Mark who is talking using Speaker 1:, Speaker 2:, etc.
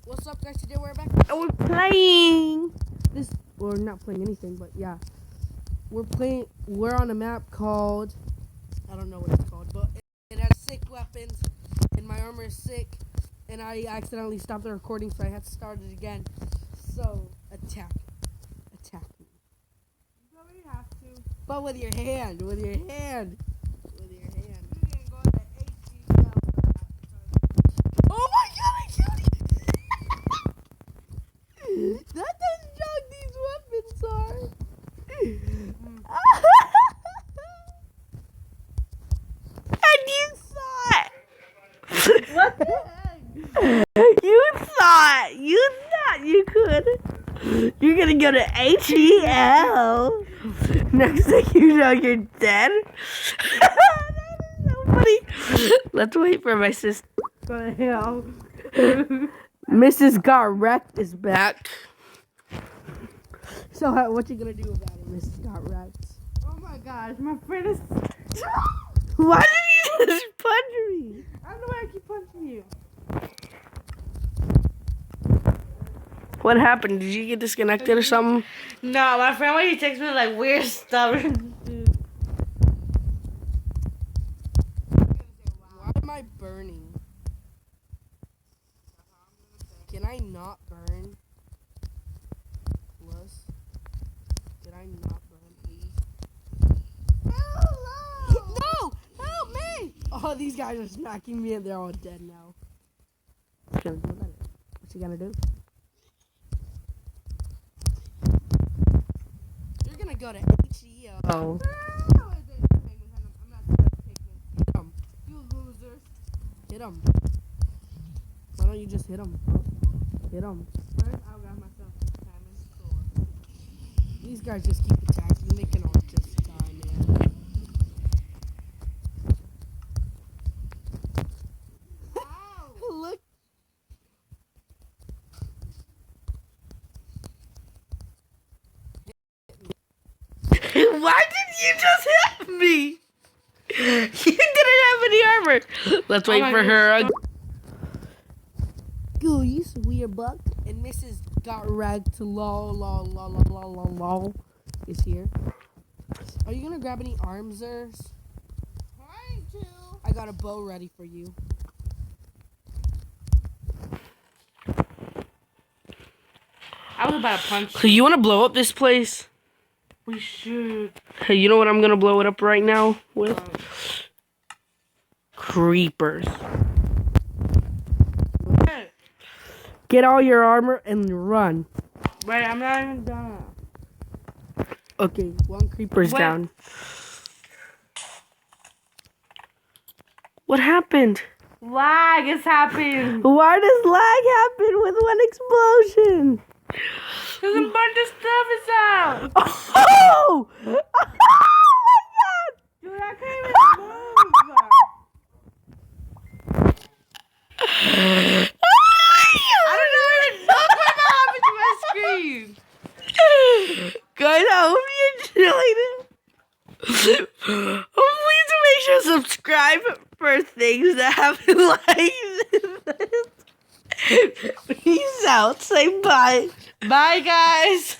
Speaker 1: What's up, guys? Today we're back and we're playing this, or not playing anything, but yeah, we're on a map called, I don't know what it's called, but it has sick weapons, and my armor is sick, and I accidentally stopped the recording, so I had to start it again. So, attack me.
Speaker 2: You don't really have to.
Speaker 1: But with your hand.
Speaker 2: You can go to HD
Speaker 1: Oh my god, I killed you! That's how strong these weapons are. And you saw it!
Speaker 2: What the heck?
Speaker 1: You thought you could. You're gonna go to HEL. Next thing you know, you're dead. That is so funny. Let's wait for my sister.
Speaker 2: What the hell?
Speaker 1: Mrs. Got Wrecked is back. So what you gonna do about it, Mrs. Got Wrecked?
Speaker 2: Oh my gosh, my friend is.
Speaker 1: Why did you just punch me?
Speaker 2: I don't know why I keep punching you.
Speaker 1: What happened? Did you get disconnected or something?
Speaker 2: No, my friend when he texts me like weird stuff.
Speaker 1: Why am I burning? Can I not burn? Plus, can I not burn, please? No! Help me! Oh, these guys are smacking me and they're all dead now. What you gonna do? You're gonna go to HEO. Oh. Hit him.
Speaker 2: You losers.
Speaker 1: Hit him. Why don't you just hit him? Hit him.
Speaker 2: First, I'll grab myself time and score.
Speaker 1: These guys just keep attacking. They can all just die, man.
Speaker 2: Ow!
Speaker 1: Look. Why did you just hit me? You didn't have any armor. Let's wait for her. Goose, weird buck, and Mrs. Got Wrecked to lol is here. Are you gonna grab any arms, Zers?
Speaker 2: Trying to.
Speaker 1: I got a bow ready for you.
Speaker 2: I was about to punch
Speaker 1: Hey, you wanna blow up this place?
Speaker 2: We should.
Speaker 1: Hey, you know what I'm gonna blow it up right now with? Creepers. Get all your armor and run.
Speaker 2: Wait, I'm not even done.
Speaker 1: Okay, one creeper's
Speaker 2: Wait.
Speaker 1: down. What happened?
Speaker 2: Lag is happening.
Speaker 1: Why does lag happen with one explosion?
Speaker 2: There's a bunch of stuff is out.
Speaker 1: Oh! Oh my god!
Speaker 2: Dude, I can't even move. I don't even know what happened to my screen.
Speaker 1: Guys, I hope you're enjoying it. Please make sure to subscribe for things that happen like this. Peace out. Say bye.
Speaker 2: Bye, guys.